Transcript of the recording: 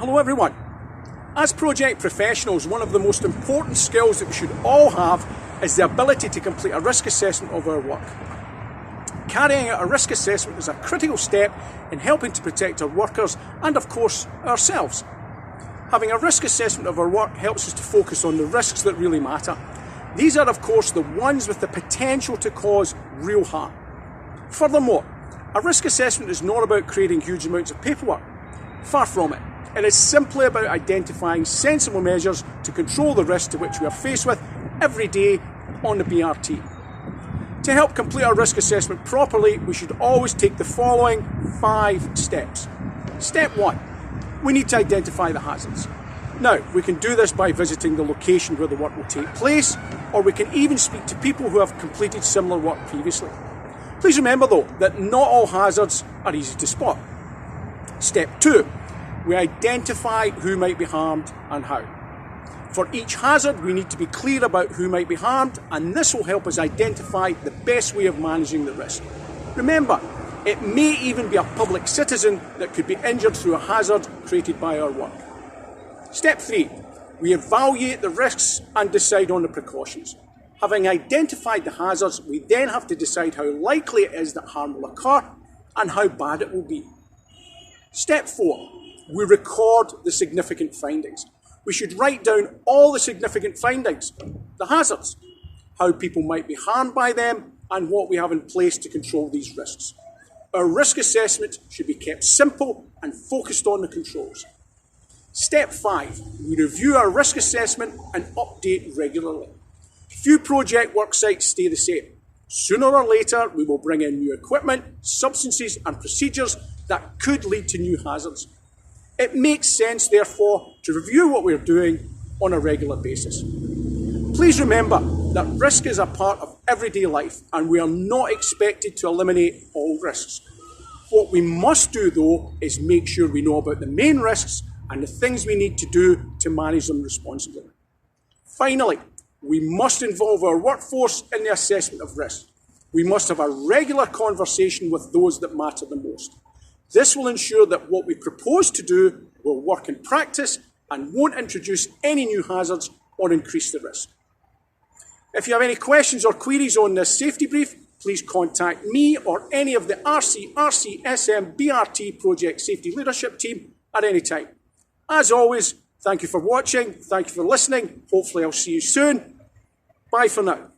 Hello everyone. As project professionals, one of the most important skills that we should all have is the ability to complete a risk assessment of our work. Carrying out a risk assessment is a critical step in helping to protect our workers and of course ourselves. Having a risk assessment of our work helps us to focus on the risks that really matter. These are of course the ones with the potential to cause real harm. Furthermore, a risk assessment is not about creating huge amounts of paperwork. Far from it. It is simply about identifying sensible measures to control the risk to which we are faced with every day on the BRT. To help complete our risk assessment properly, we should always take the following 5 steps. Step 1. We need to identify the hazards. Now, we can do this by visiting the location where the work will take place, or we can even speak to people who have completed similar work previously. Please remember though, that not all hazards are easy to spot. Step 2. We identify who might be harmed and how. For each hazard, we need to be clear about who might be harmed, and this will help us identify the best way of managing the risk. Remember, it may even be a public citizen that could be injured through a hazard created by our work. Step 3. We evaluate the risks and decide on the precautions. Having identified the hazards, we then have to decide how likely it is that harm will occur and how bad it will be. Step 4. We record the significant findings. We should write down all the significant findings, the hazards, how people might be harmed by them, and what we have in place to control these risks. Our risk assessment should be kept simple and focused on the controls. Step 5. We review our risk assessment and update regularly. Few project work sites stay the same. Sooner or later, we will bring in new equipment, substances and procedures that could lead to new hazards. It makes sense, therefore, to review what we're doing on a regular basis. Please remember that risk is a part of everyday life and we are not expected to eliminate all risks. What we must do, though, is make sure we know about the main risks and the things we need to do to manage them responsibly. Finally, we must involve our workforce in the assessment of risk. We must have a regular conversation with those that matter the most. This will ensure that what we propose to do will work in practice and won't introduce any new hazards or increase the risk. If you have any questions or queries on this safety brief, please contact me or any of the RCSM BRT Project Safety Leadership team at any time. As always, thank you for watching, thank you for listening. Hopefully I'll see you soon. Bye for now.